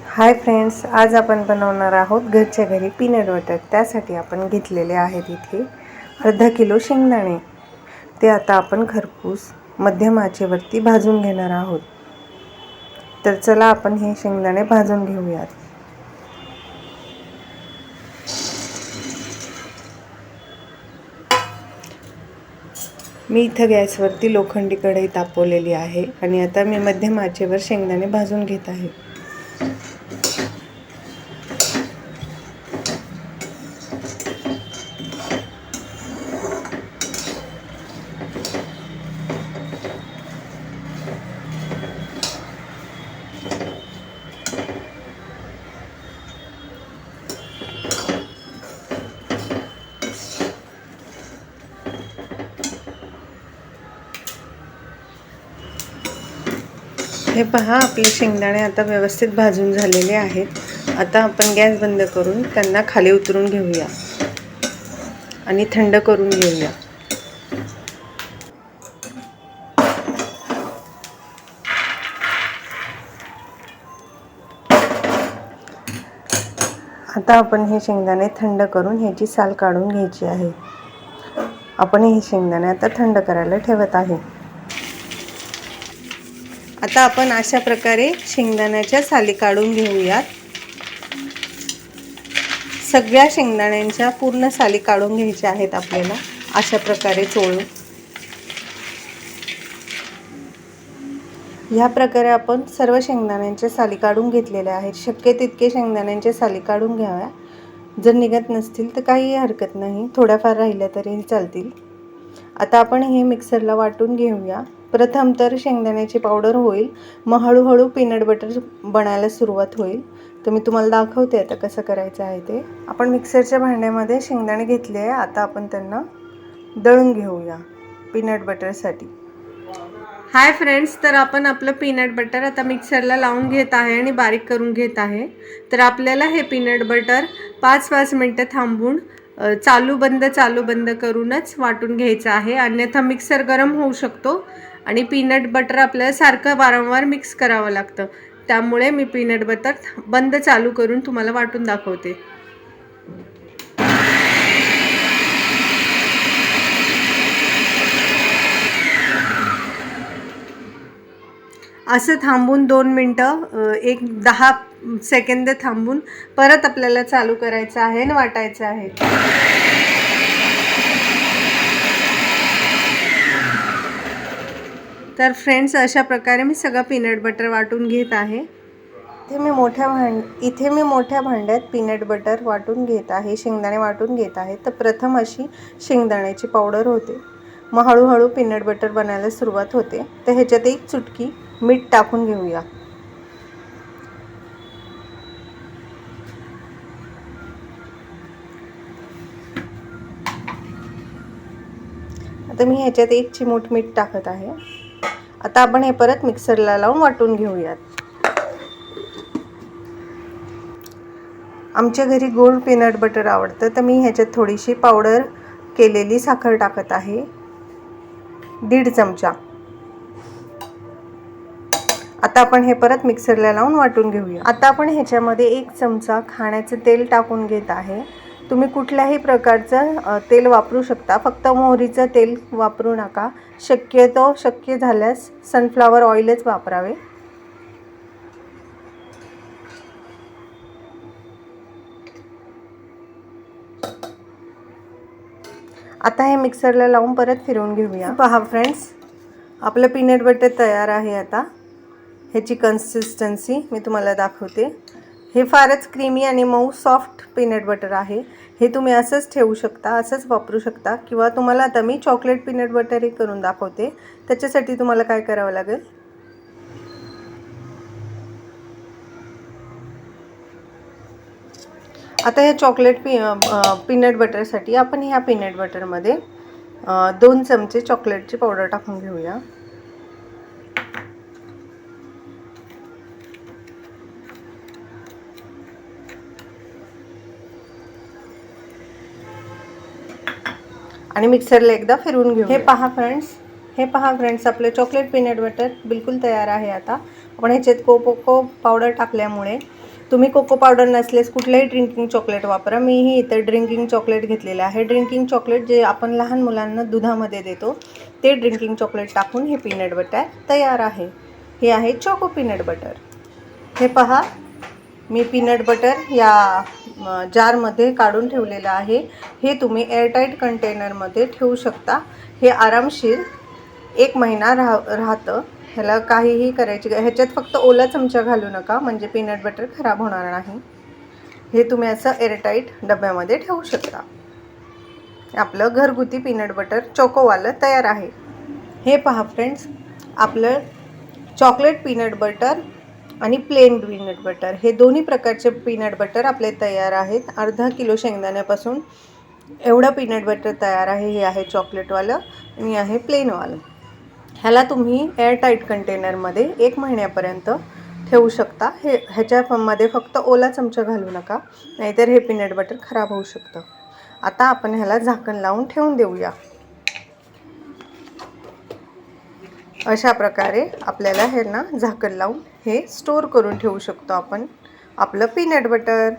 Hi friends, आज आपण बनवणार आहोत घरच्या घरी पीनट बटर। त्यासाठी आपण घेतलेले आहेत इथे अर्धा किलो शेंगदाणे। ते आता आपण खरपूस मध्यम आचेवरती भाजून घेणार आहोत। तर चला आपण हे शेंगदाणे भाजून घेऊयात। मी इथे गॅसवरती लोखंडी कढई तापवलेली आहे आणि आता मी मध्यम आचेवर शेंगदाणे भाजून घेत आहे। हे पहा, आपले शेंगदाणे आता व्यवस्थित भाजून झालेले आहेत। आता आपण गॅस बंद करून त्यांना खाली उतरून घेऊया आणि थंड करून घेऊया। आता आपण हे शेंगदाणे थंड करून ह्याची साल काढून घ्यायची आहे। आपण हे शेंगदाणे आता थंड करायला ठेवत आहे। आता आपण अशा प्रकारे शेंगदाण्याच्या साली काढून घेऊयात। सगळ्या शेंगदाण्यांच्या पूर्ण साली काढून घ्यायच्या आहेत आपल्याला, अशा प्रकारे चोळून। या प्रकारे आपण सर्व शेंगदाण्यांच्या साली काढून घेतलेल्या आहेत। शक्य तितके शेंगदाण्यांच्या साली काढून घ्याव्या। जर निघत नसतील तर काही हरकत नाही, थोड्याफार राहिल्या तरी चालतील। आता आपण हे मिक्सरला वाटून घेऊया। प्रथम तर शेंगदाण्याची पावडर होईल, मग हळूहळू पीनट बटर बनायला सुरुवात होईल। तर मी तुम्हाला दाखवते आता कसं करायचं आहे ते। आपण मिक्सरच्या भांड्यामध्ये शेंगदाणे घेतले आहे, आता आपण त्यांना दळून घेऊया पीनट बटरसाठी। हाय फ्रेंड्स, तर आपण आपलं पीनट बटर आता मिक्सरला लावून घेत आहे आणि बारीक करून घेत आहे। तर आपल्याला हे पीनट बटर 5-5 मिनिटं थांबून चालू बंद करूनच वाटून घ्यायचं आहे, अन्यथा मिक्सर गरम होऊ शकतो आणि पीनट बटर आपल्याला सारखं वारंवार मिक्स करावं लागतं। त्यामुळे मी पीनट बटर बंद चालू करून तुम्हाला वाटून दाखवते। असं थांबून 2 मिनिटं 10 सेकंद थांबून परत आपल्याला चालू करायचं आहे आणि वाटायचं आहे। तर फ्रेंड्स, अशा प्रकारे मी सगळं पीनट बटर वाटून घेत आहे। इथे मी मोठ्या भांड्यात पीनट बटर वाटून घेत आहे, शेंगदाणे वाटून घेत आहे। तर प्रथम अशी शेंगदाण्याची पावडर होते, मग हळूहळू पीनट बटर बनायला सुरुवात होते। तर ह्याच्यात एक चुटकी मीठ टाकून घेऊया। आता मी ह्याच्यात 1 चिमूट मीठ टाकत आहे। आता आपण हे परत मिक्सरला लावून वाटून घेऊयात। आमच्या घरी गोड पीनट बटर आवडतं, तर मी ह्याच्यात थोडीशी पावडर केलेली साखर टाकत आहे, 1.5 चमचा। आता आपण हे परत मिक्सरला लावून वाटून घेऊया। आता आपण ह्याच्यामध्ये 1 चमचा खाण्याचं तेल टाकून घेत आहे। तुम्ही कुठल्याही प्रकारचं तेल वापरू शकता, फक्त मोहरीचं तेल वापरू नका। शक्य झाल्यास सनफ्लॉवर ऑइलच वापरावे। आता हे मिक्सरला लावून परत फिरवून घेऊया। पहा फ्रेंड्स, आपलं पीनट बटर तयार आहे। आता ह्याची कन्सिस्टन्सी मी तुम्हाला दाखवते। हे फारच क्रीमी आणि मऊ सॉफ्ट पीनट बटर आहे। हे तुम्ही असंच ठेवू शकता, असंच वापरू शकता, किंवा तुम्हाला आता मी चॉकलेट पीनट बटरही करून दाखवते। त्याच्यासाठी तुम्हाला काय करावं लागेल, आता ह्या चॉकलेट पीनट बटरसाठी आपण ह्या पीनट बटरमध्ये 2 चमचे चॉकलेटची पावडर टाकून घेऊया। आणि मिक्सरला एकदा फिरवून घेऊ। हे पहा फ्रेंड्स, आपले चॉकलेट पीनट बटर बिलकुल तयार आहे। आता आपण ह्याच्यात कोको पावडर टाकल्यामुळे तुम्ही कोको पावडर नसल्यास कुठलंही ड्रिंकिंग चॉकलेट वापरा. मीही इथे ड्रिंकिंग चॉकलेट घेतलेलं आहे. ड्रिंकिंग चॉकलेट जे आपण लहान मुलांना दुधामध्ये देतो ते ड्रिंकिंग चॉकलेट टाकून हे पीनट बटर तयार आहे. हे आहे चोको पीनट बटर. हे पहा, मी पीनट बटर या जारमध्ये काढून ठेवलेलं आहे. हे तुम्ही एअरटाईट कंटेनरमध्ये ठेवू शकता. हे आरामशीर 1 महिना राहतं. ह्याला काहीही करायची, ह्याच्यात फक्त ओला चमचा घालू नका म्हणजे पीनट बटर खराब होणार नाही. हे तुम्ही असं एअरटाईट डब्यामध्ये ठेवू शकता. आपलं घरगुती पीनट बटर चोकोवालं तयार आहे. हे पहा फ्रेंड्स, आपलं चॉकलेट पीनट बटर आणि प्लेन पीनट बटर हे दोन्ही प्रकारचे पीनट बटर आपले तयार आहेत. अर्धा किलो शेंगदाण्यापासून एवढं पीनट बटर तयार आहे. हे आहे चॉकलेटवालं आणि आहे प्लेनवालं. ह्याला तुम्ही एअरटाईट कंटेनरमध्ये 1 महिन्यापर्यंत ठेवू शकता. ह्याच्यामध्ये फक्त ओला चमचा घालू नका, नाहीतर हे पीनट बटर खराब होऊ शकतं. आता आपण ह्याला झाकण लावून ठेवून देऊया. अशा प्रकारे आपल्याला हे ना झाकण लावून हे स्टोअर करून ठेवू शकतो आपण आपलं पीनट बटर.